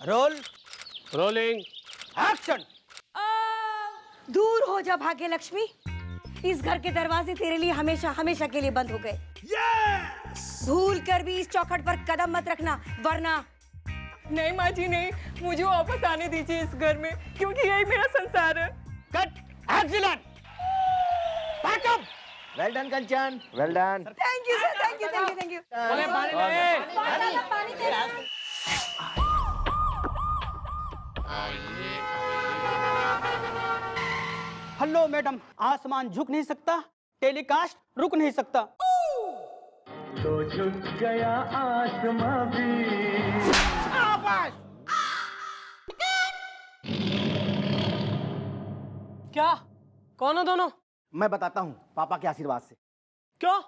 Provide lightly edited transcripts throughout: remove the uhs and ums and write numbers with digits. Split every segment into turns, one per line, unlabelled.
Role
rolling
action.
दूर हो जा भाग्य लक्ष्मी, इस घर के दरवाजे तेरे लिए हमेशा हमेशा के लिए बंद हो गए। भूल कर भी इस चौखट पर कदम मत रखना, वरना।
नहीं माँ जी नहीं, मुझे वापस आने दीजिए इस घर में, क्योंकि यही मेरा संसार है।
Cut. Excellent. Backup. Well done Kanchan, well done.
Thank you sir, thank you thank you thank you.
अरे पानी ले।
पानी तेरा।
हेलो मैडम, आसमान झुक नहीं सकता, टेलीकास्ट रुक नहीं सकता।
तो झुक गया आसमां भी।
क्या? कौन हो दोनों?
मैं बताता हूँ, पापा के आशीर्वाद से।
क्यों?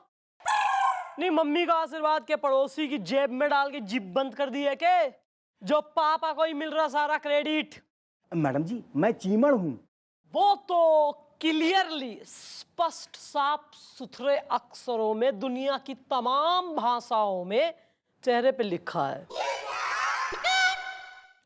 नहीं, मम्मी का आशीर्वाद के पड़ोसी की जेब में डाल के जिप बंद कर दी है के? जो पापा को ही मिल रहा सारा क्रेडिट।
मैडम जी, मैं चीमड़ हूँ।
वो तो क्लियरली, स्पष्ट, साफ सुथरे अक्षरों में, दुनिया की तमाम भाषाओं में चेहरे पे लिखा है।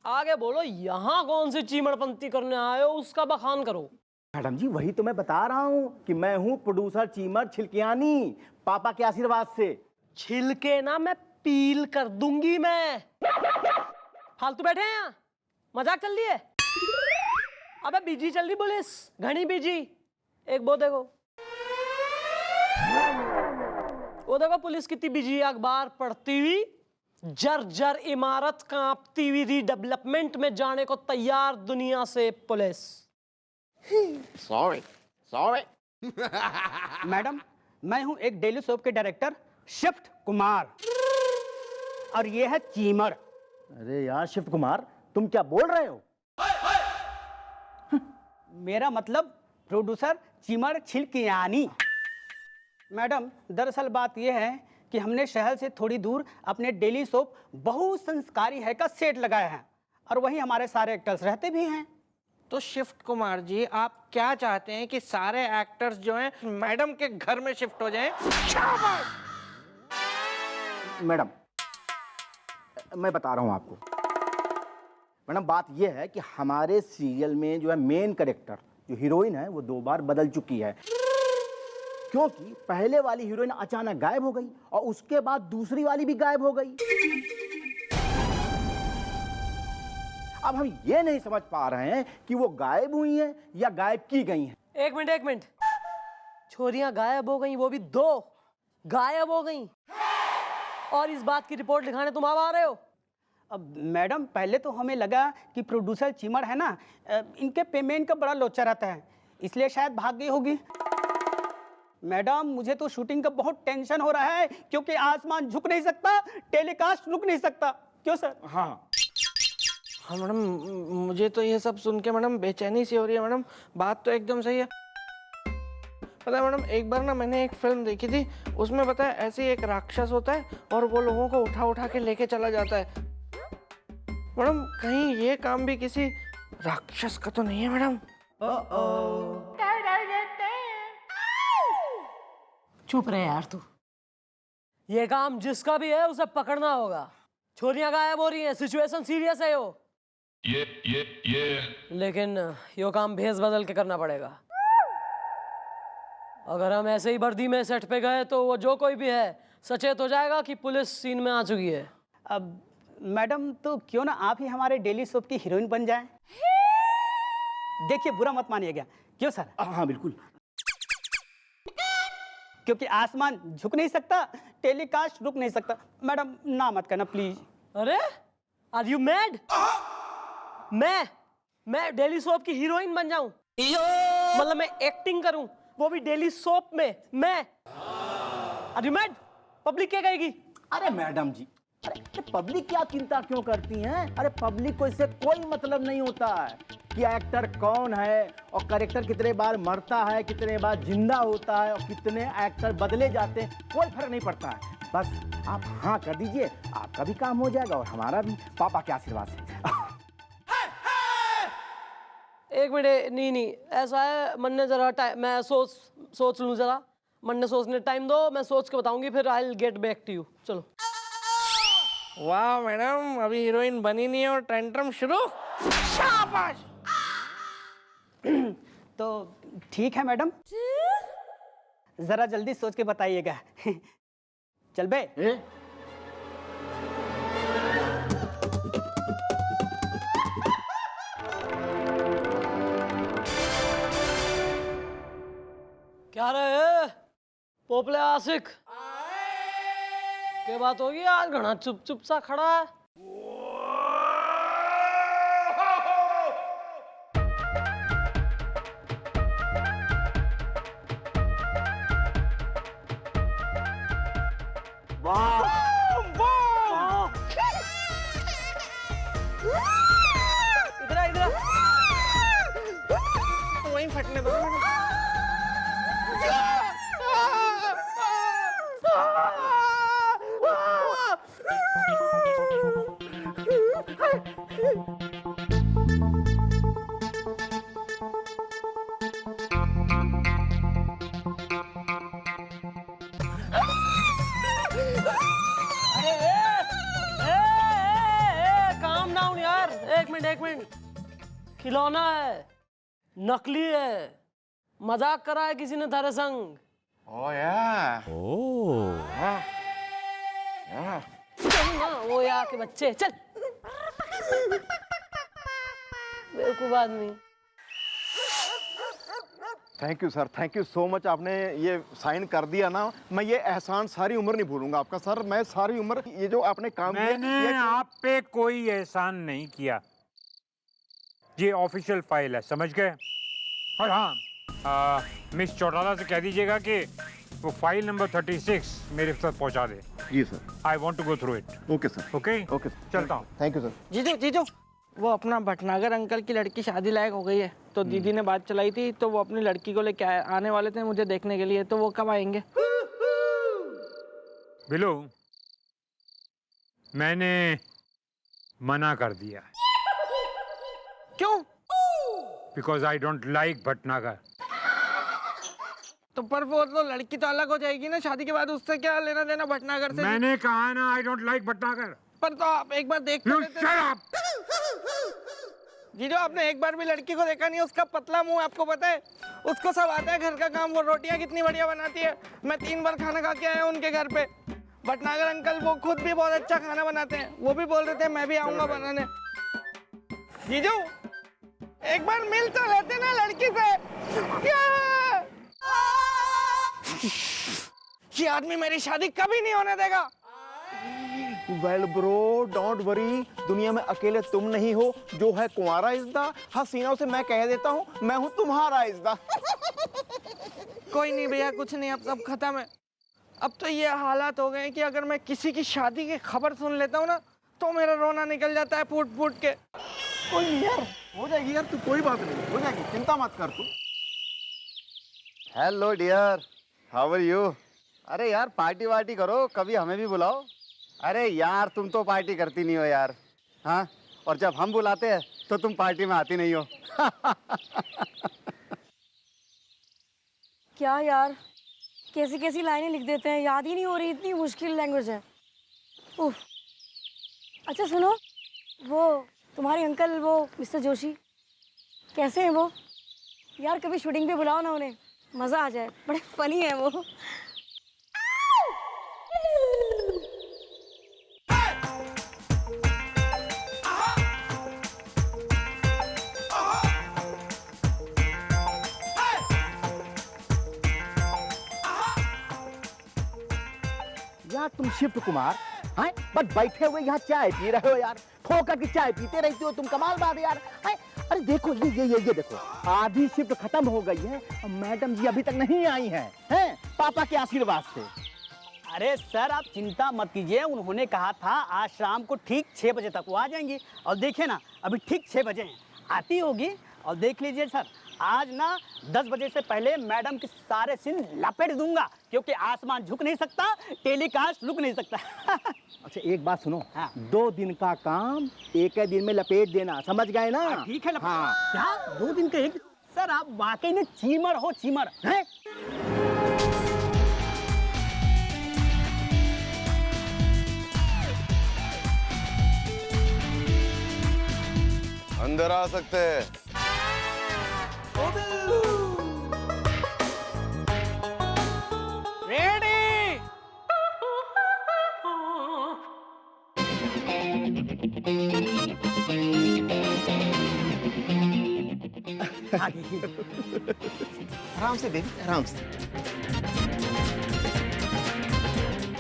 आगे बोलो, यहाँ कौन सी चीमड़पंती करने आए हो, उसका बखान करो।
मैडम जी, वही तो मैं बता रहा हूँ कि मैं हूँ प्रोड्यूसर चीमड़ छिलकियानी, पापा के आशीर्वाद से।
छिलके ना मैं पील कर दूंगी मैं। फालतू बैठे हैं यहाँ, मजाक चल रही है? अबे बिजी चल रही पुलिस, घनी बिजी। एक वो देखो पुलिस कितनी बिजी है, अखबार पढ़ती हुई, जर्जर इमारत कांपती हुई, रीडेवलपमेंट में जाने को तैयार दुनिया से पुलिस।
Sorry sorry.
मैडम, मैं हूं एक डेली सोप के डायरेक्टर शिफ्ट कुमार, और ये है चीमड़।
अरे यार शिफ्ट कुमार, तुम क्या बोल रहे हो?
मेरा मतलब प्रोड्यूसर चीमड़ छिलकियानी। मैडम, दरअसल बात यह है कि हमने शहर से थोड़ी दूर अपने डेली सोप बहु संस्कारी है का सेट लगाया है, और वहीं हमारे सारे एक्टर्स रहते भी हैं।
तो शिफ्ट कुमार जी, आप क्या चाहते हैं कि सारे एक्टर्स जो हैं मैडम के घर में शिफ्ट हो जाएं?
मैडम, मैं बता रहा हूं आपको। मैडम, बात यह है कि हमारे सीरियल में जो है मेन कैरेक्टर, जो हीरोइन है, वो 2 बार बदल चुकी है, क्योंकि पहले वाली हीरोइन अचानक गायब हो गई और उसके बाद दूसरी वाली भी गायब हो गई। अब हम ये नहीं समझ पा रहे हैं कि वो गायब हुई हैं या गायब की गई हैं।
एक मिनट, छोरियां गायब हो गई, वो भी 2 गायब हो गई, और इस बात की रिपोर्ट लिखाने तुम अब आ रहे हो?
अब मैडम, पहले तो हमें लगा कि प्रोड्यूसर चीमड़ है ना, इनके पेमेंट का बड़ा लोचा रहता है, इसलिए शायद भाग गई होगी। मैडम, मुझे तो शूटिंग का बहुत टेंशन हो रहा है, क्योंकि आसमान झुक नहीं सकता, टेलीकास्ट रुक नहीं सकता। क्यों सर?
हाँ
हाँ मैडम, मुझे तो ये सब सुन के मैडम बेचैनी सी हो रही है। मैडम, बात तो एकदम सही है। पता है मैडम, एक बार ना मैंने एक फिल्म देखी थी, उसमें पता है ऐसे ही एक राक्षस होता है और वो लोगों को उठा उठा के लेके चला जाता है। मैडम, कहीं ये काम भी किसी राक्षस का तो नहीं है मैडम?
चुप रहे यार तू। ये काम जिसका भी है उसे पकड़ना होगा। छोरियां गायब हो रही हैं, सिचुएशन सीरियस है यो। लेकिन यो काम भेस बदल के करना पड़ेगा। अगर हम ऐसे ही वर्दी में सेट पे गए तो वो जो कोई भी है सचेत हो जाएगा कि पुलिस सीन में आ चुकी है।
अब मैडम, तो क्यों ना आप ही हमारे डेली सोप की हीरोइन बन जाएं? देखिए, बुरा मत मानिएगा। क्यों सर?
हाँ बिल्कुल।
क्योंकि आसमान झुक नहीं सकता, टेलीकास्ट रुक नहीं सकता। मैडम, ना मत करना प्लीज।
अरे, आर यू मैड? मैं डेली सोप की हीरोइन बन जाऊं? मतलब मैं एक्टिंग करूं, वो भी डेली सोप में? मैं? Are you mad? पब्लिक क्या कहेगी?
अरे मैडम जी, अरे पब्लिक क्या चिंता क्यों करती हैं? अरे पब्लिक को इससे कोई मतलब नहीं होता है कि एक्टर कौन है और कैरेक्टर कितने बार मरता है, कितने बार जिंदा होता है और कितने एक्टर बदले जाते हैं, कोई फर्क नहीं पड़ता है। बस आप हाँ कर दीजिए, आपका भी काम हो जाएगा और हमारा भी, पापा के आशीर्वाद से।
एक मिनट, नहीं, ऐसा है, मन ने जरा टाइम, मैं सोच लूं जरा, मन ने सोचने टाइम दो, मैं सोच के बताऊंगी, फिर I will get back to you. चलो।
वाह मैडम, अभी हीरोइन बनी नहीं है और टेंट्रम शुरू। शाबाश।
तो ठीक है मैडम, जरा जल्दी सोच के बताइएगा। चल बे।
क्या रहे पोपले आशिक के बात होगी आज? घना चुप चुप सा खड़ा है। इधर इधर
वहीं फटने दो मैडम।
काम डाउन यार, एक मिनट। खिलौना है, नकली है, मजाक करा है किसी ने थारे संग।
Oh yeah.
चल ना, वो या के बच्चे चल। बेवकूफ आदमी।
Thank you sir, thank you so much. आपने ये साइन कर दिया ना, मैं ये एहसान सारी उम्र नहीं भूलूंगा आपका सर। मैं सारी उम्र ये जो आपने काम किया,
मैंने आप पे कोई एहसान नहीं किया। ये ऑफिशियल फाइल है, समझ गए? और हाँ, मिस चौटाला से कह दीजिएगा कि वो फाइल नंबर 36 मेरे साथ पहुंचा दे।
जी sir.
I want to go through it.
Okay sir.
Okay
okay
चलता हूँ।
Thank you sir.
जीजू, वो अपना भटनागर अंकल की लड़की शादी लायक हो गई है, तो दीदी ने बात चलाई थी, तो वो अपनी लड़की को लेके आने वाले थे मुझे देखने के लिए, तो वो कब आएंगे?
बिलू, मैंने मना कर दिया।
क्यों?
Because I don't like Bhatnagar.
तो पर वो तो लड़की तो अलग हो जाएगी ना शादी के बाद, उससे क्या लेना देना भटनागर से?
मैंने कहा ना, आई डोंट लाइक भटनागर।
पर तो आप एक बार देख
यू
लेते।
Shut up.
जीजू, आपने एक बार भी लड़की को देखा नहीं, उसका पतला मुंह आपको पता है? उसको सब आता है घर का काम, वो रोटियां कितनी बढ़िया बनाती है। मैं 3 बार खाना खा के आया उनके घर पे। भटनागर अंकल वो खुद भी बहुत अच्छा खाना बनाते हैं, वो भी बोल रहे थे मैं भी आऊंगा बनाने। जीजू, एक बार मिल तो लेते ना लड़की से। क्या ये आदमी मेरी शादी कभी नहीं होने देगा।
वेल ब्रो, डोंट वरी, दुनिया में अकेले तुम नहीं हो, जो है कुंवारा इज़्दा। हसीनाओं से मैं कह देता हूँ, मैं हूँ तुम्हारा इज़्दा।
कोई नहीं भैया, कुछ नहीं, अब सब खत्म है। अब तो ये हालात हो गए हैं कि अगर मैं किसी की शादी की खबर सुन लेता हूँ ना, तो मेरा रोना निकल जाता है फूट फूट के।
कोई नहीं यार, हो जाएगी यार, तू कोई बात नहीं, हो जाएगी, चिंता मत कर तू।
Hello dear, how are you? अरे यार पार्टी वार्टी करो, कभी हमें भी बुलाओ। अरे यार तुम तो पार्टी करती नहीं हो यार। हाँ, और जब हम बुलाते हैं तो तुम पार्टी में आती नहीं हो।
क्या यार, कैसी कैसी लाइनें लिख देते हैं, याद ही नहीं हो रही, इतनी मुश्किल लैंग्वेज है। उफ। अच्छा सुनो, वो तुम्हारे अंकल, वो मिस्टर जोशी, कैसे हैं वो? यार कभी शूटिंग पे बुलाओ ना उन्हें, मज़ा आ जाए, बड़े फनी है वो।
यार तुम शिफ्ट कुमार हैं, बस बैठे हुए यहाँ चाय पी रहे हो यार, ठोकर की चाय पीते रहती हो तुम, कमाल बात है यार। हैं? अरे देखो ये देखो, आधी शिफ्ट खत्म हो गई है और मैडम जी अभी तक नहीं आई हैं, पापा के आशीर्वाद से।
अरे सर आप चिंता मत कीजिए, उन्होंने कहा था आज शाम को ठीक 6 बजे तक वो आ जाएंगी। और देखिए ना, अभी ठीक 6 बजे हैं, आती होगी। और देख लीजिए सर, आज ना 10 बजे से पहले मैडम के सारे सीन लपेट दूंगा, क्योंकि आसमान झुक नहीं सकता, टेलीकास्ट रुक नहीं सकता।
अच्छा एक बात सुनो,
हाँ।
2 दिन का काम एक दिन में लपेट देना, समझ गए ना?
ठीक है लपेट।
हाँ।
क्या 2 दिन का एक? सर आप वाकई में चीमर हो, चीमर हैं?
अंदर आ सकते हैं।
रेडी।
आराम से बेबी, आराम से।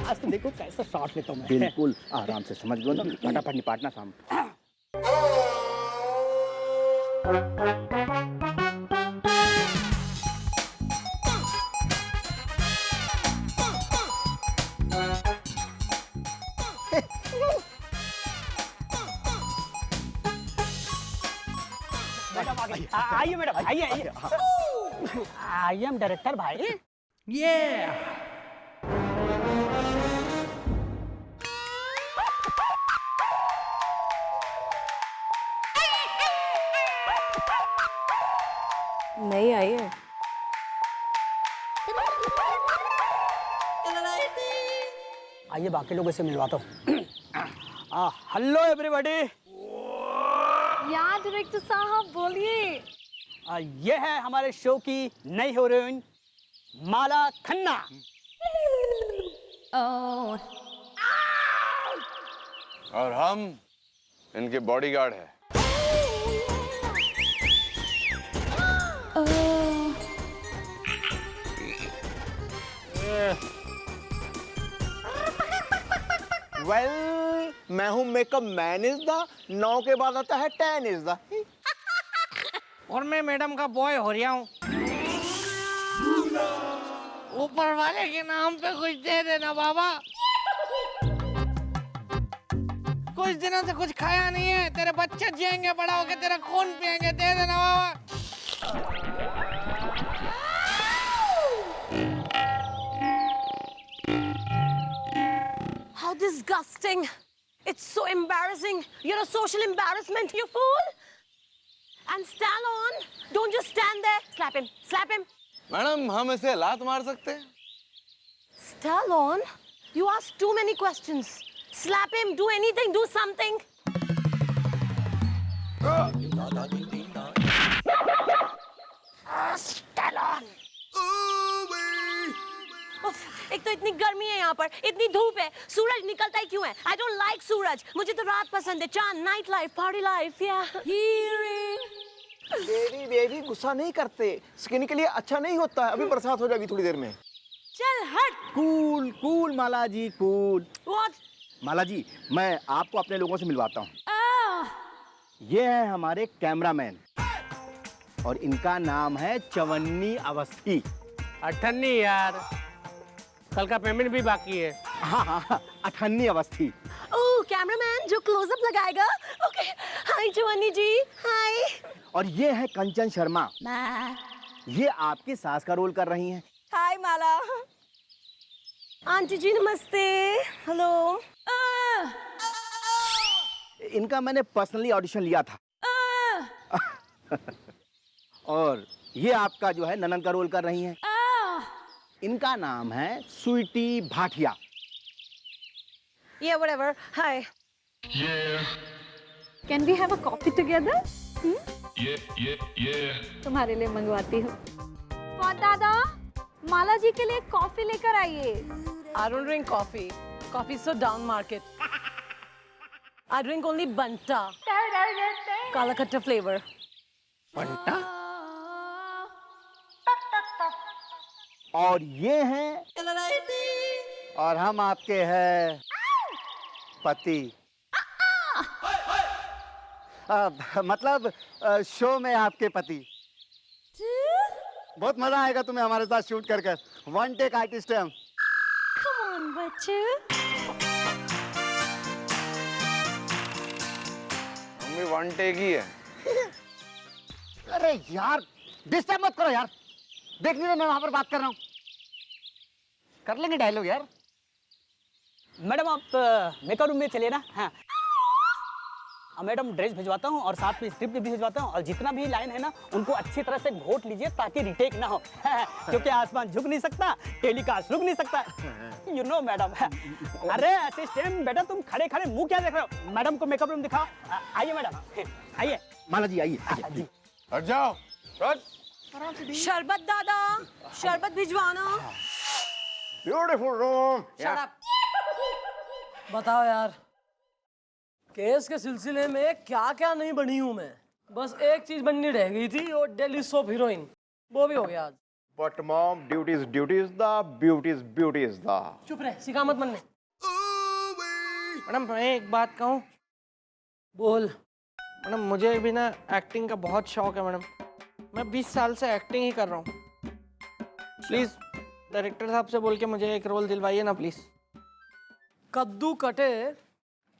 आज तो देखो कैसा शॉट लेता हूँ मैं।
बिल्कुल आराम से, समझ लो ना, फटाफट निपाटना शाम।
आइए मैडम, आइए आइए। आई एम डायरेक्टर भाई।
नहीं आई है।
आइए बाकी लोगों से मिलवाता हूँ। Hello everybody.
यार डायरेक्टर साहब बोलिए।
ये है हमारे शो की नई हीरोइन माला खन्ना।
और हम इनके बॉडीगार्ड हैं।
वेल, मैं हूँ मेकअप मैन इज द, 9 के बाद आता है 10 इज द।
और मैं मैडम का बॉय हो रहा हूँ। ऊपर वाले के नाम पे कुछ दे देना बाबा। कुछ दिनों से कुछ खाया नहीं है, तेरे बच्चे जिएंगे, बड़ा होके तेरा खून पिएंगे, दे देना बाबा।
How disgusting! It's so embarrassing. You're a social embarrassment, you fool! And stand on. Don't just stand there. Slap him. Slap him.
Madam, हम इसे लात मार सकते हैं?
Stallone, you ask too many questions. Slap him. Do anything. Do something. Stallone. उफ, एक तो इतनी गर्मी है यहाँ पर, इतनी धूप है, सूरज निकलता ही क्यों है? I don't like सूरज, मुझे तो रात पसंद है, चांद, night life, party life,
baby baby गुस्सा नहीं करते, स्किन के लिए अच्छा नहीं होता है। अभी बरसात हो जाएगी थोड़ी देर में।
चल हट।
Cool cool Mala ji, cool.
What?
Mala ji, मैं आपको अपने लोगों से मिलवाता हूँ। ये है हमारे कैमरामैन और इनका नाम है चवन्नी अवस्थी।
अठन्नी यार, कल का पेमेंट भी बाकी है।
हाँ, अठन्नी अवस्थी।
ओह, कैमरामैन जो क्लोजअप लगाएगा। ओके, हाय चवन्नी जी, हाय।
और ये है कंचन शर्मा, ये आपकी सास का रोल कर रही हैं।
हाय माला।
आंटी जी नमस्ते। हेलो।
इनका मैंने पर्सनली ऑडिशन लिया था। और ये आपका जो है ननन का रोल कर रही हैं। इनका नाम है Sweety Bhatia.
Yeah, whatever. Hi.
Can we have a coffee together? तुम्हारे लिए मंगवाती हूँ। और दादा, माला जी के लिए कॉफी लेकर आइए।
I don't drink coffee. Coffee is so down market. I drink only Banta. Kalakutta flavor.
बंटा?
और ये हैं, और हम आपके हैं पति। मतलब शो में आपके पति। बहुत मजा आएगा तुम्हें हमारे साथ शूट कर कर। वन टेक आर्टिस्ट है हम।
Come on, बच्चे।
हम भी वन टेक ही है।
अरे यार, डिस्टर्ब मत करो यार। देख नहीं रहे मैं वहां पर बात कर रहा हूँ। कर लेंगे डायलॉग यार।
मैडम आप मेकअप रूम में चलिए ना। हाँ, मैडम ड्रेस भिजवाता हूँ और साथ में स्क्रिप्ट भी भिजवाता हूँ, और जितना भी लाइन है ना उनको अच्छी तरह से घोट लीजिए ताकि रिटेक ना हो। क्योंकि आसमान झुक नहीं सकता, टेलीकास्ट रुक नहीं सकता। You know madam. अरे असिस्टेंट बेटा, तुम खड़े खड़े मुंह क्या देख रहे हो? मैडम को मेकअप रूम दिखाओ। आइए मैडम, आइए।
माला जी आइए आइए।
हट जाओ, हट।
शरबत दादा, शरबत भिजवाना।
Beautiful room.
Shut up. बताओ यार, केस के सिलसिले में क्या क्या नहीं बनी हूं मैं। बस एक चीज बननी रह गई थी, और डेली सोप हीरोइन, वो भी हो गया आज।
But mom duty is the beauty is the.
चुप रहे, सिखा मत बनने।
मैडम मैं एक बात कहूँ?
बोल।
मैडम मुझे भी ना एक्टिंग का बहुत शौक है मैडम। मैं 20 साल से एक्टिंग ही कर रहा हूँ। प्लीज़ डायरेक्टर साहब से बोल के मुझे एक रोल दिलवाइए ना प्लीज़।
कद्दू कटे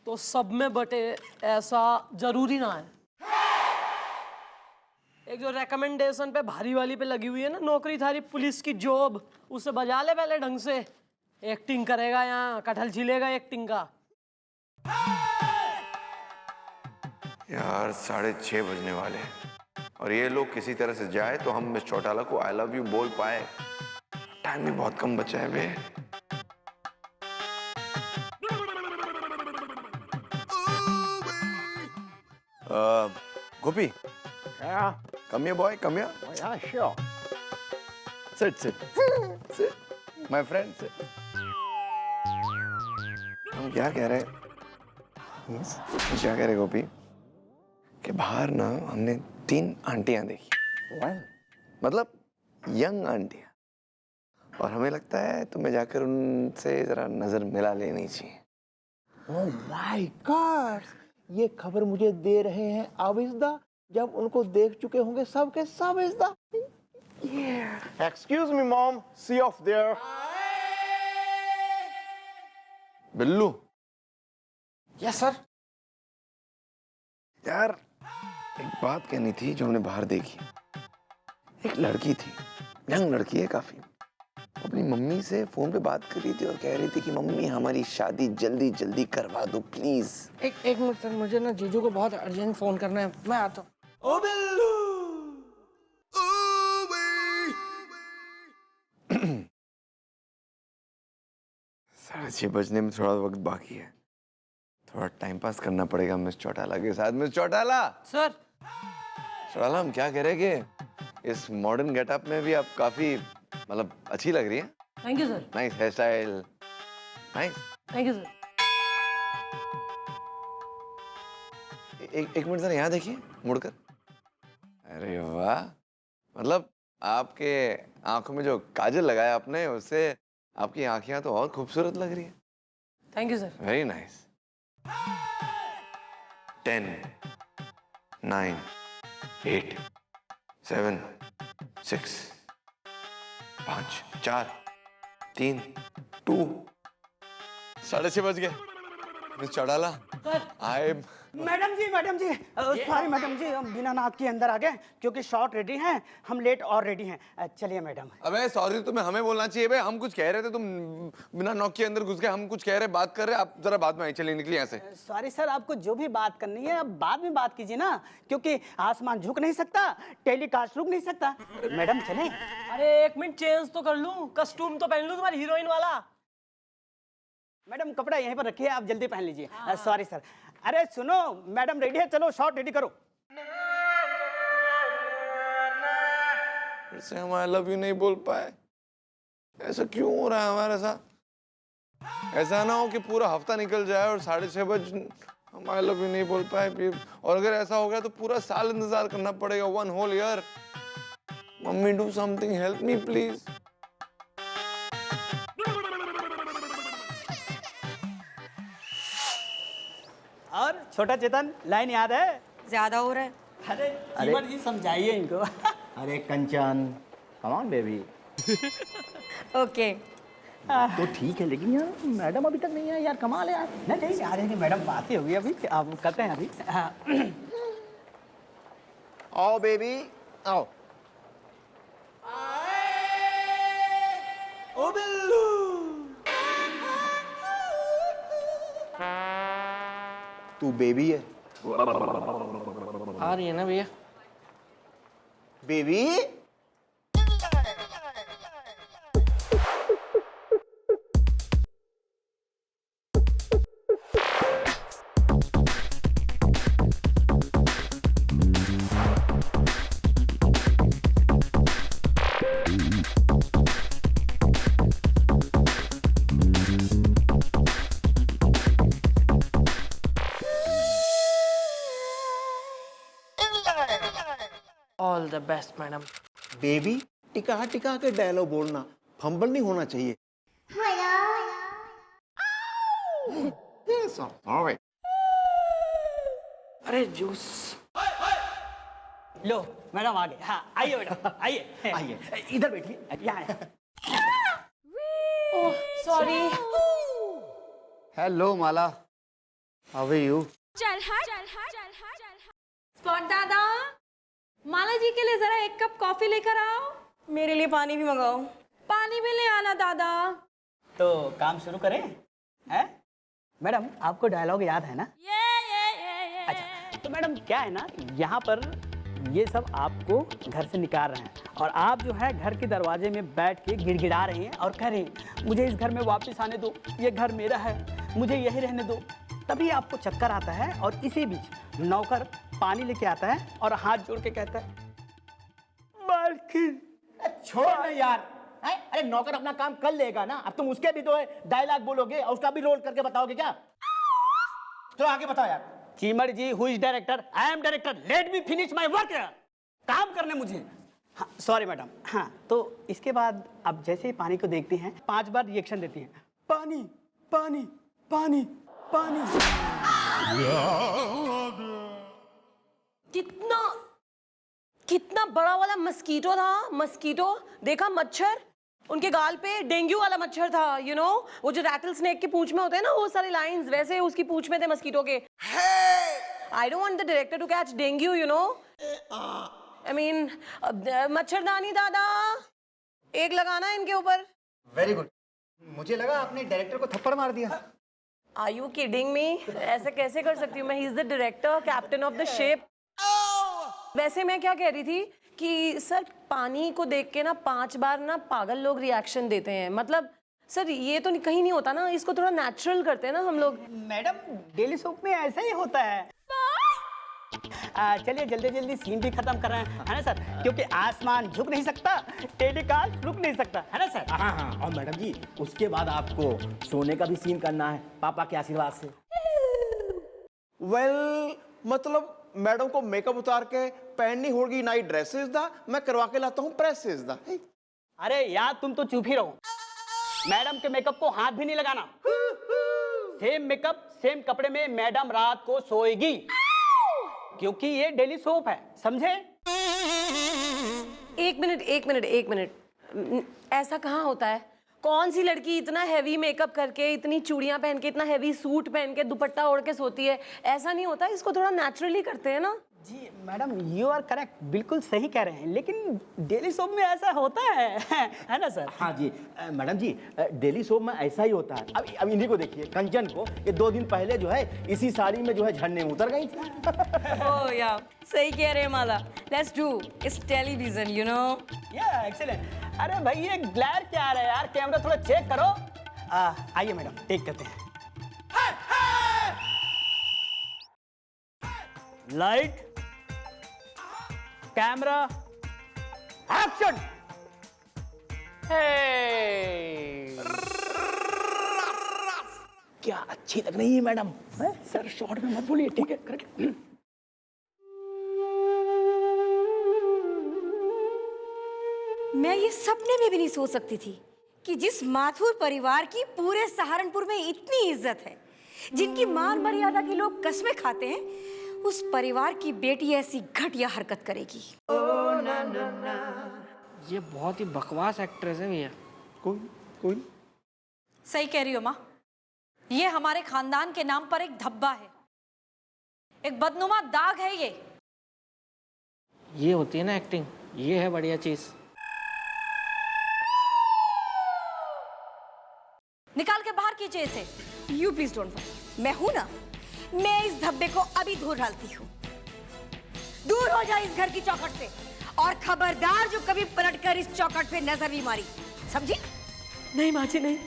तो सब में बटे, ऐसा जरूरी ना है। एक जो रिकमेंडेशन पे भारी वाली पे लगी हुई है ना नौकरी, थारी पुलिस की जॉब, उसे बजा ले पहले ढंग से। एक्टिंग करेगा या कटहल छिलेगा एक्टिंग का।
यार 6:30 बजने वाले हैं और ये लोग किसी तरह से जाए तो हम मिस चौटाला को आई लव यू बोल पाए। टाइम भी बहुत कम बचा है बे। गोपी, come here boy, come here.
Yeah, sure.
Sit. My friend, sit. हम क्या कह रहे हैं? हम क्या कह रहे गोपी? कि बाहर ना हमने 3 आंटियां देखी। मतलब यंग आंटियां, और हमें लगता है तुम्हें जाकर उनसे जरा नजर मिला लेनी चाहिए।
Oh my God! ये खबर मुझे दे रहे हैं आविज़दा, जब उनको देख चुके होंगे सब के सब इज़दा। Excuse me, mom. See off there.
Billu,
yes sir.
यार एक बात कहनी थी जो हमने बाहर देखी। एक लड़की थी, यंग लड़की है काफी, अपनी मम्मी से फोन पे बात कर रही थी और कह रही थी कि मम्मी हमारी शादी जल्दी जल्दी करवा दो प्लीज।
एक मिनट सर, मुझे ना जीजू को बहुत अर्जेंट फोन करना है, मैं आता हूँ।
ओ बिल्लू।
6:30 बजने में थोड़ा वक्त बाकी है, थोड़ा टाइम पास करना पड़ेगा मिस चौटाला के साथ। Miss Chautala
sir.
चौटाला, हम क्या कह रहे हैं कि इस मॉडर्न गेटअप में भी आप काफी मतलब अच्छी लग रही है।
Thank you sir.
Nice hair style, nice.
Thank you sir.
एक मिनट जरा यहाँ देखिए मुड़कर। अरे वाह, मतलब आपके आंखों में जो काजल लगाया आपने, उससे आपकी आंखें तो और खूबसूरत लग रही है।
Thank you sir.
Very nice. 10, 9, 8, 7, 6, 5, 4, 3, 2, 6:30 बज गए। मिस चौटाला, आई
मैडम जी सॉरी मैडम जी, हम बिना नाक के अंदर आ गए क्योंकि शॉट रेडी हैं, हम लेट और रेडी हैं। चलिए मैडम।
अबे सॉरी, तुम्हें हमें बोलना चाहिए बे। हम कुछ कह रहे थे, तुम बिना नॉक के अंदर घुस गए। हम कुछ कह रहे, बात कर रहे, आप जरा बाद में आए। चलिए निकलिए यहाँ से।
सॉरी सर, आपको जो भी बात करनी है अब बाद में बात कीजिए ना, क्योंकि आसमान झुक नहीं सकता, टेलीकास्ट रुक नहीं सकता। मैडम चले।
अरे एक मिनट चेंज तो कर लूं, कस्टूम तो पहन लूं तुम्हारी हीरोइन वाला।
मैडम कपड़ा यहीं पर रखिए, आप जल्दी पहन लीजिए। Sorry sir. अरे सुनो, मैडम रेडी है, चलो शॉट रेडी करो।
फिर से हम आई लव यू नहीं बोल पाए। ऐसा क्यों हो रहा है हमारे साथ? ऐसा ना हो कि पूरा हफ्ता निकल जाए और 6:30 बजे हम आई लव यू नहीं बोल पाए। और अगर ऐसा हो गया तो पूरा साल इंतजार करना पड़ेगा, 1 whole year। Mummy do something, help me please.
और छोटा चेतन, लाइन याद है?
ज्यादा हो रहा है।
अरे चीमर जी समझाइए इनको।
अरे कंचन, कम ऑन बेबी।
ओके।
तो ठीक है, लेकिन यार मैडम अभी तक नहीं है यार, कमाल है यार।
नहीं आ रही मैडम, बात ही होगी अभी, आप करते हैं अभी।
आओ बेबी आओ।
ओ बिल्लू।
तू बेबी है?
आ रही है ना भैया?
Baby
all the best madam.
Baby टिका टिका के डायलॉग बोलना, फंबल नहीं होना चाहिए।
अरे जूस।
लो मैडम आ गए। हाँ आइए मैडम आइए
आइए इधर बैठिए।
यहाँ
sorry.
Hello Mala, how are you?
Spot दादा, माला जी के लिए जरा एक कप कॉफी लेकर आओ।
मेरे लिए पानी भी मंगाओ।
पानी भी ले आना दादा।
तो काम शुरू करें हैं? मैडम आपको डायलॉग याद है ना? अच्छा तो मैडम क्या है ना, यहाँ पर ये सब आपको घर से निकाल रहे हैं और आप जो है घर के दरवाजे में बैठ के गिड़गिड़ा रहे हैं और कह रहे हैं मुझे इस घर में वापस आने दो, ये घर मेरा है, मुझे यही रहने दो। तभी आपको चक्कर आता है और इसी बीच नौकर पानी लेके आता है और हाथ जोड़ के कहता है मालकिन।
छोड़ ना यार, हैं? अरे नौकर अपना काम कर लेगा ना, अब तुम उसके भी तो डायलॉग बोलोगे और उसका भी रोल करके बताओगे क्या? तो आगे बताओ यार।
चीमर ji who is director? I am director, let me finish my work. काम करने मुझे। हाँ सॉरी मैडम। हाँ तो इसके बाद अब जैसे ही पानी को देखते हैं 5 बार रिएक्शन देती हैं, पानी पानी पानी पानी।
कितना बड़ा वाला मस्कीटो था। मस्कीटो देखा, मच्छर, उनके गाल पे डेंगू वाला मच्छर था। यू नो वो जो रैटल स्नेक के पूंछ में होते हैं ना वो सारे लाइंस, वैसे उसकी पूंछ में थे मस्कीटो के। I don't want the director to catch dengue, you know. I mean मच्छरदानी दादा एक लगाना इनके ऊपर।
Very good. मुझे लगा आपने डायरेक्टर को थप्पड़ मार दिया।
Are you kidding me? ऐसे कैसे कर सकती हूँ मैं? He is the director, captain of the ship. वैसे मैं क्या कह रही थी कि सर पानी को देख के ना 5 बार ना पागल लोग रिएक्शन देते हैं। मतलब सर ये तो कहीं नहीं होता ना, इसको थोड़ा नेचुरल करते हैं ना हम लोग।
मैडम डेली सोप में ऐसा ही होता है। चलिए जल्दी जल्दी सीन भी खत्म कर रहे हैं, है ना सर? क्योंकि आसमान झुक नहीं सकता, टेलीकास्ट रुक नहीं सकता, है ना सर?
हाँ हाँ, और मैडम जी उसके बाद आपको सोने का भी सीन करना है पापा के आशीर्वाद से।
वेल मतलब मैडम को मेकअप उतार के पहननी होगी नाइट ड्रेसेस दा, मैं करवा के लाता हूँ प्रेसेस दा।
अरे यार तुम तो चुप ही रहो। मैडम के मेकअप को हाथ भी नहीं लगाना। सेम मेकअप सेम कपड़े में मैडम रात को सोएगी, क्योंकि ये डेली सोप है, समझे?
एक मिनट, ऐसा कहाँ होता है? कौन सी लड़की इतना हैवी मेकअप करके, इतनी चूड़ियां पहन के, इतना हैवी सूट पहन के, दुपट्टा ओढ़ के सोती है? ऐसा नहीं होता, इसको थोड़ा नेचुरली करते हैं ना।
जी मैडम यू आर करेक्ट, बिल्कुल सही कह रहे हैं, लेकिन डेली सोप में ऐसा होता है ना सर?
हाँ जी मैडम जी, डेली सोप में ऐसा ही होता है। अब इन्हीं को देखिए, कंचन को, ये 2 दिन पहले जो है इसी साड़ी में जो है झरने में उतर गई थी।
ओह या सही कह रहे हैं Mala. Let's do it's television, you know.
Yeah excellent. अरे भाई ये ग्लैर क्या आ रहा है यार, कैमरा थोड़ा चेक करो। आइए मैडम टेक करते हैं। Light camera action.
क्या अच्छी लग रही है मैडम? सर शॉर्ट में मत बोलिए, ठीक है? करके
मैं ये सपने में भी नहीं सोच सकती थी कि जिस माथुर परिवार की पूरे सहारनपुर में इतनी इज्जत है, जिनकी मान मर्यादा के लोग कस्में खाते हैं, उस परिवार की बेटी ऐसी घटिया हरकत करेगी।
ये बहुत ही बकवास एक्ट्रेस है भैया।
कौन?
सही कह रही हो माँ, ये हमारे खानदान के नाम पर एक धब्बा है, एक बदनुमा दाग है
ये होती है ना एक्टिंग, ये है बढ़िया चीज।
निकाल के बाहर कीजिए इसे।
यू प्लीज डोंट वरी, मैं हूं ना, मैं इस धब्बे को अभी दूर डालती हूँ। दूर हो जाए इस घर की चौखट से, और खबरदार जो कभी पलटकर इस चौखट पे नजर भी मारी, समझी?
नहीं माँ जी नहीं,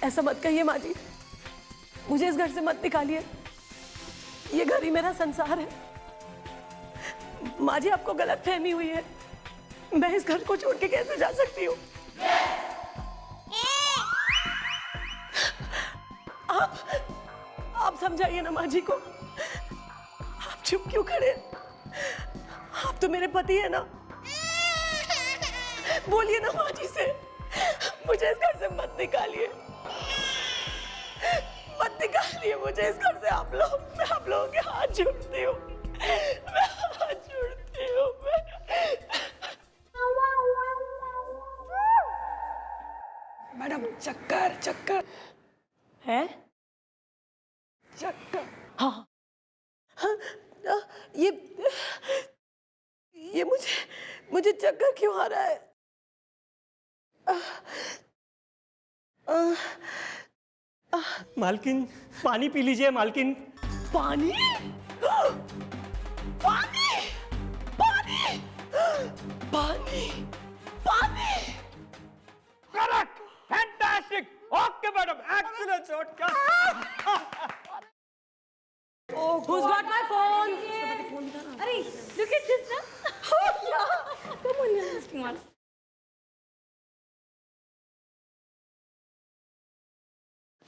ऐसा मत कहिए माँ जी, मुझे इस घर से मत निकालिए। ये घर ही मेरा संसार है। माँ जी आपको गलत फहमी हुई है, मैं इस घर को छोड़ के कैसे जा सकती हूँ? आप समझाइए ना माँ जी को। आप चुप क्यों खड़े? आप तो मेरे पति है ना, बोलिए ना माँ जी से, मुझे इस घर से मत निकालिए, मत निकालिए मुझे इस घर से आप लोग। मैं आप लोगों के हाथ जोड़ती हूँ, मैं हाथ जोड़ती हूँ। मैडम चक्कर चक्कर है, चक्कर। हाँ हाँ, ये मुझे चक्कर क्यों आ रहा है? मालकिन पानी पी लीजिए मालकिन। पानी पानी पानी पानी पानी।
Correct, fantastic, okay madam, excellent shot.
Who's got my phone?
अरे look at this ना। Oh yeah, come on, you're asking one.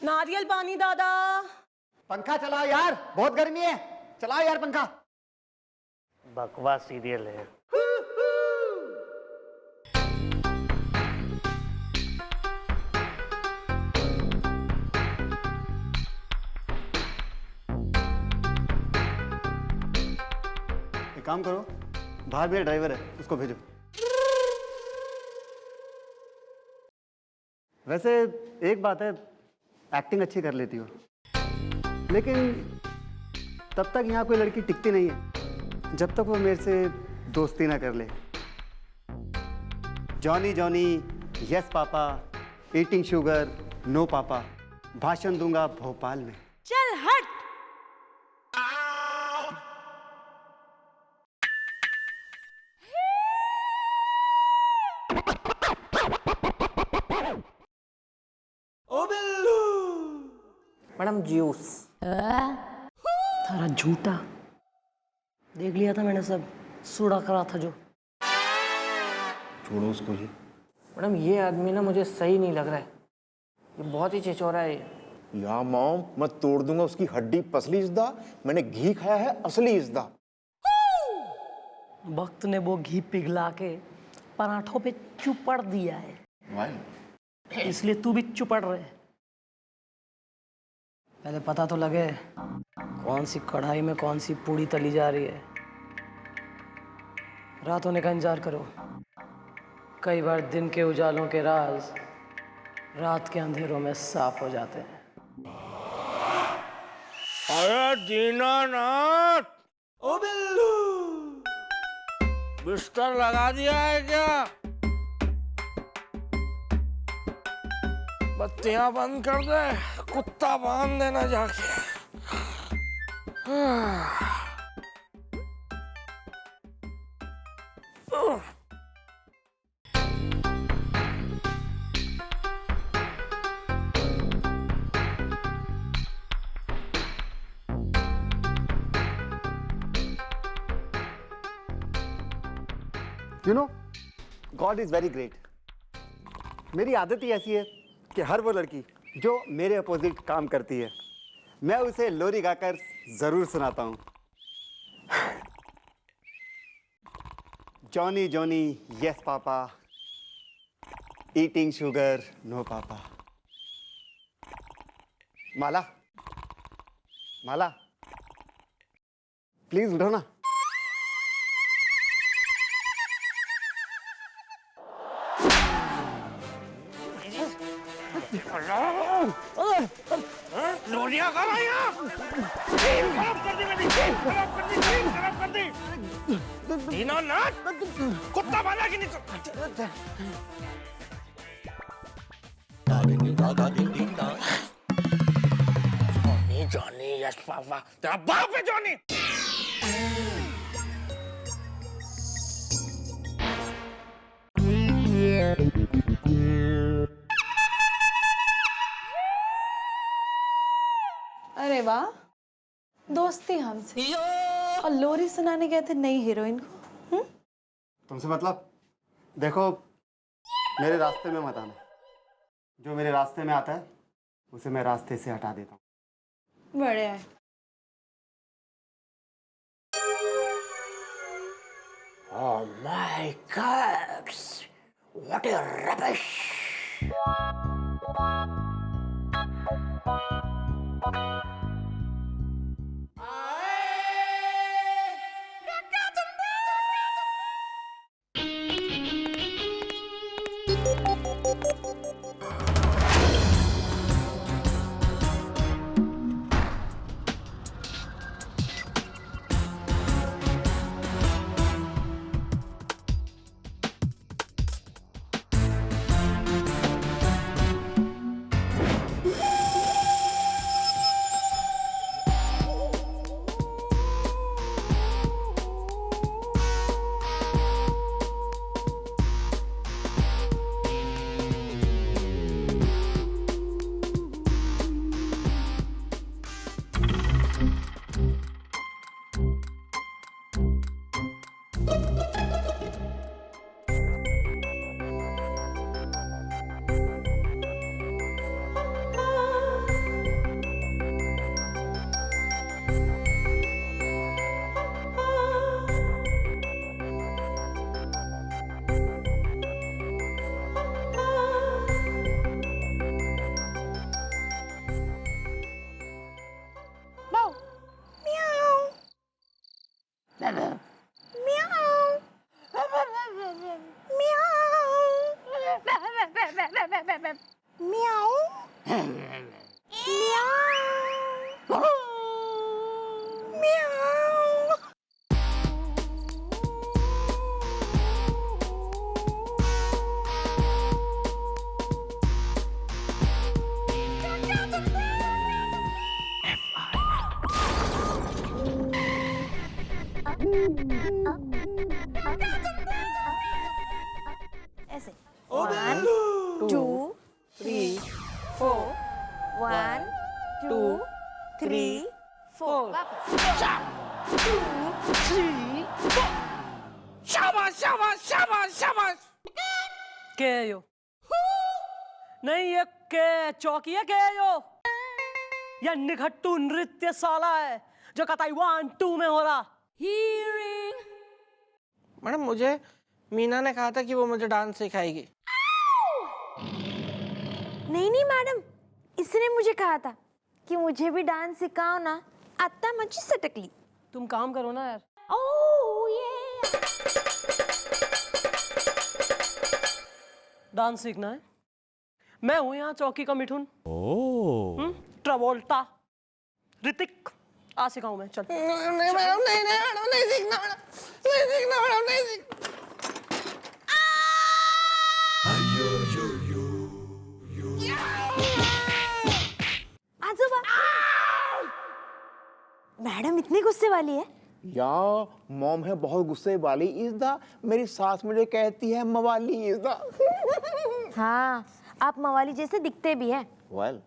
नारियल पानी दादा।
पंखा चलाओ यार, बहुत गर्मी है, चलाओ यार पंखा।
बकवास सीरियल है।
एक काम करो, बाहर मेरा ड्राइवर है, उसको भेजो। वैसे एक बात है, एक्टिंग अच्छी कर लेती हो, लेकिन तब तक यहाँ कोई लड़की टिकती नहीं है जब तक वो मेरे से दोस्ती ना कर ले। Johnny Johnny, yes papa, eating sugar, no papa, भाषण दूंगा भोपाल में।
चल हट।
Madam juice. थारा झूठा देख लिया था मैंने, सब सूड़ा करा था जो।
छोड़ो उसको जी।
मैडम ये आदमी ना मुझे सही नहीं लग रहा है, ये बहुत ही चिचोरा है।
या मॉम, मैं तोड़ दूंगा उसकी हड्डी पसली इज़दा, मैंने घी खाया है असली इज़दा।
वक्त ने वो घी पिघला के पराठों पे चुपड़ दिया है।
वाई?
इसलिए तू भी चुपड़ रहे। पहले पता तो लगे कौन सी कढ़ाई में कौन सी पूड़ी तली जा रही है। रात होने का इंतजार करो, कई बार दिन के उजालों के राज रात के अंधेरों में साफ हो जाते हैं।
अरे दीनानाथ,
ओ बिल्लू,
बिस्तर लगा दिया है क्या? बत्तियां बंद कर दे, कुत्ता बांध देना जाके।
You know, God is very great. मेरी आदत ही ऐसी है कि हर वो लड़की जो मेरे अपोजिट काम करती है, मैं उसे लोरी गाकर जरूर सुनाता हूँ। Johnny Johnny, yes papa, eating sugar, no papa. Mala, Mala, please उठो ना।
लोरिया कहाँ है यहाँ? टीम खराब कर दी मेरी, टीम खराब कर दी, टीम खराब कर दी। दीनानाथ, कुत्ता बांधा कि नहीं? जॉनी जॉनी, यस पापा, तेरा बाप है जॉनी।
अरे वाह, दोस्ती हमसे और लोरी सुनाने गए थे नई हीरोइन को।
तुमसे मतलब? देखो, मेरे रास्ते में मत आना। जो मेरे रास्ते में आता है उसे मैं रास्ते से हटा देता हूँ।
बढ़िया है।
Oh my God! What a rubbish!
ऐसे 1 2 3 4 1 2 3 4
शाबाश शाबाश शाबाश शाबाश।
के यो नहीं, ये के चौकिया के यो, या निखट्टू नृत्य साला है जो कताई 1 2 में हो रहा।
मैडम मुझे मीना ने कहा था कि वो मुझे डांस सिखाएगी।
नहीं मैडम, इसने मुझे कहा था कि मुझे भी डांस सिखाओ ना, आता मची सटकली।
तुम काम करो ना यार। डांस सीखना है? मैं हूं यहाँ चौकी का मिठुन। ट्रावोल्टा, ऋतिक, आ सिखाऊं मैं? चल।
नहीं मैडम, नहीं मैडम, नहीं सीखना मैडम, नहीं सीखना मैडम, नहीं सीखना।
आजोबा, मैडम इतनी गुस्से वाली है?
या मॉम है बहुत गुस्से वाली। इज द मेरी सास मुझे कहती है मवाली इज द।
हाँ, आप मवाली जैसे दिखते भी हैं।
Well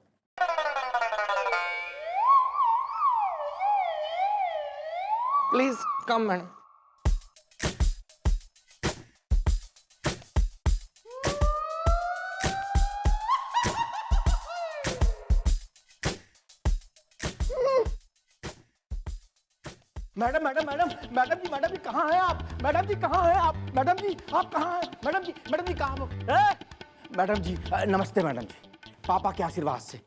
please come madam.
Madam madam madam madam जी कहाँ हैं आप? मैडम जी कहाँ हैं आप? मैडम जी आप कहाँ हैं? मैडम जी कहाँ हैं? मैडम जी नमस्ते मैडम जी, पापा के आशीर्वाद से।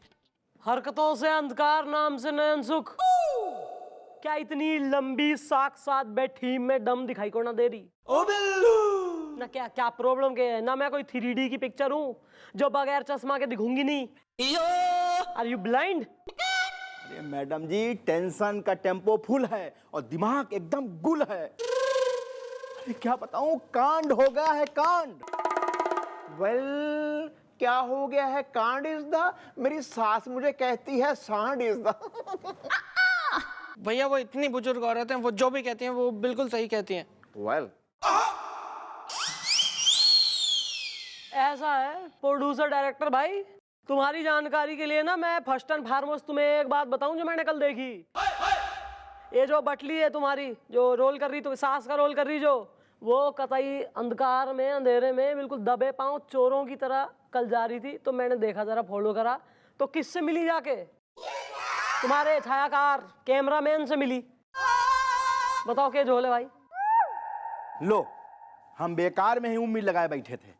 हरकतों से अंधकार, नाम से नयन सुख। क्या इतनी लंबी साख साथ बैठी में दम दिखाई को ना दे रही? ओ बिल्लू ना, क्या क्या प्रॉब्लम के है ना? मैं कोई 3D की पिक्चर हूँ जो बगैर चश्मा के दिखूंगी नहीं? Are you blind?
अरे मैडम जी, टेंशन का टेम्पो फुल है और दिमाग एकदम गुल है। अरे क्या बताऊं, कांड हो गया है कांड।
वेल क्या हो गया है? कांड इज द मेरी सास मुझे कहती है सांड इज द।
भैया वो इतनी बुजुर्ग औरत हैं, वो जो भी कहती हैं वो बिल्कुल सही कहती हैं।
वेल
ऐसा है प्रोड्यूसर डायरेक्टर भाई, तुम्हारी जानकारी के लिए ना मैं फर्स्ट एंड फॉरमोस्ट तुम्हें एक बात बताऊं जो मैंने कल देखी। ये जो बटली है तुम्हारी, जो रोल कर रही, तो सास का रोल कर रही, जो वो कतई अंधकार में, अंधेरे में बिल्कुल दबे पांव चोरों की तरह कल जा रही थी। तो मैंने देखा, जरा फॉलो करा, तो किससे मिली जाके? तुम्हारे छायाकार कैमरामैन से मिली। बताओ क्या झोल है भाई?
लो हम बेकार में ही उम्मीद लगाए बैठे थे।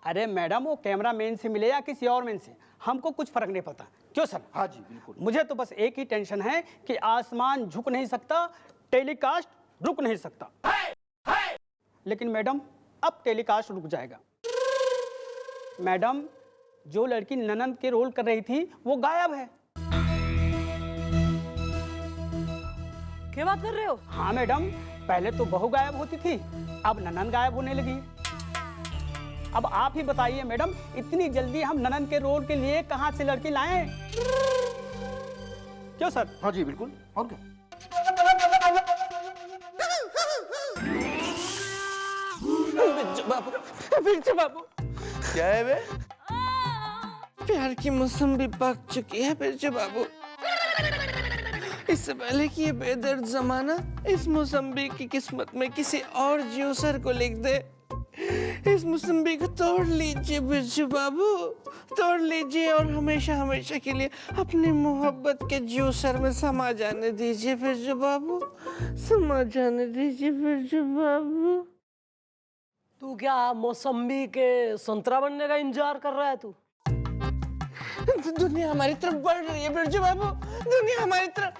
अरे मैडम, वो कैमरा मैन से मिले या किसी और मैन से, हमको कुछ फर्क नहीं पड़ता। क्यों सर?
हाँ जी बिल्कुल।
मुझे तो बस एक ही टेंशन है कि आसमान झुक नहीं सकता, टेलीकास्ट रुक नहीं सकता। लेकिन मैडम, अब टेलीकास्ट रुक जाएगा। मैडम, जो लड़की ननंद के रोल कर रही थी वो गायब है।
क्या बात कर रहे हो?
हाँ मैडम, पहले तो बहू गायब होती थी, अब ननंद गायब होने लगी। अब आप ही बताइए मैडम, इतनी जल्दी हम ननंद के रोल के लिए कहाँ से लड़की लाएं? क्यों सर?
हाँ जी बिल्कुल। और क्या?
बिरजू बाबू,
क्या है बे?
प्यार की मौसम भी पक चुकी है बिरजू बाबू। इससे पहले कि ये बेदर्द जमाना इस मौसम्बी की किस्मत में किसी और ज्यूसर को लिख दे, इस मौसम्बी को तोड़ लीजिए बिरजू बाबू, तोड़ लीजिए और हमेशा हमेशा के लिए अपनी मोहब्बत के ज्यूसर में समा जाने दीजिए बिरजू बाबू, समा जाने दीजिए बिरजू बाबू।
तू क्या मौसम्बी के संतरा बनने का इंतजार कर रहा है तू?
दुनिया हमारी तरफ बढ़ रही है बिरजू बाबू, दुनिया हमारी तरफ।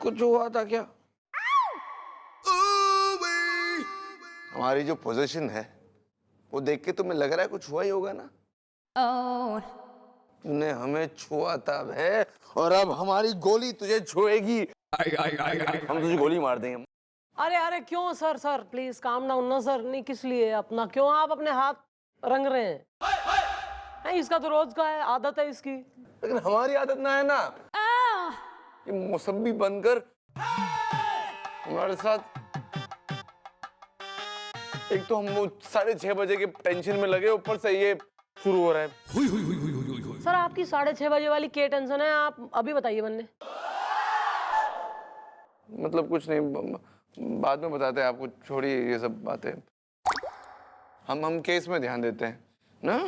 कुछ हुआ था क्या?
हमारी जो पोजीशन है वो देख के तुम्हें लग रहा है कुछ हुआ ही होगा ना? तूने हमें छुआ तब है और अब हमारी गोली तुझे छुएगी। हम तुझे गोली मार देंगे।
अरे अरे क्यों sir? Sir please calm down ना सर। नहीं, किस लिए अपना, क्यों आप अपने हाथ रंग रहे हैं? नहीं, इसका तो रोज का है, आदत है इसकी।
लेकिन हमारी आदत ना है ना, ये मौसम्बी बनकर हमारे साथ। एक तो हम वो 6:30 बजे के टेंशन में लगे, ऊपर से ये शुरू हो रहा है।
सर आपकी 6:30 बजे वाली क्या टेंशन है? आप अभी बताइए बनने।
मतलब कुछ नहीं, बाद में बताते हैं आपको, छोड़िए ये सब बातें। हम केस में ध्यान देते हैं ना।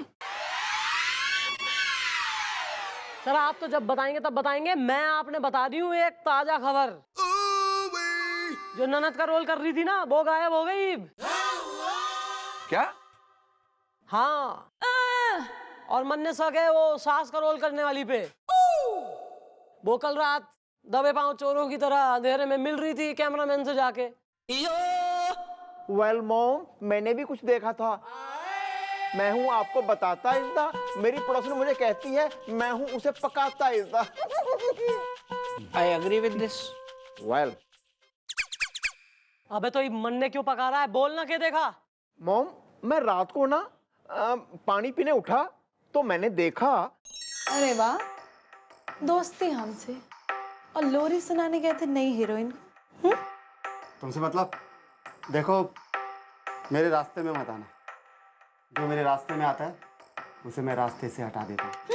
सर आप तो जब बताएंगे तब बताएंगे। मैं आपने बता दी हूँ एक ताजा खबर। जो ननद का रोल कर रही थी ना, वो गायब हो गई।
क्या?
हाँ, और मन्ने सके वो सास का रोल करने वाली पे, वो कल रात दबे पांव चोरों की तरह अंधेरे में मिल रही थी कैमरामैन से जाके।
वेल मॉम, मैंने भी कुछ देखा था। मैं हूँ आपको बताता इज़्दा, मेरी पड़ोसन मुझे कहती है मैं हूँ उसे पकाता इज़्दा।
I agree with this.
Well
अबे तो ये मन्ने क्यों पका रहा है? बोलना क्या देखा?
मॉम, मैं रात को ना पानी पीने उठा तो मैंने देखा।
अरे वाह, दोस्ती हमसे और लोरी सुनाने गए थे नई हीरोइन।
तुमसे मतलब? देखो, मेरे रास्ते में मत आना। जो मेरे रास्ते में आता है उसे मैं रास्ते से हटा देता हूँ।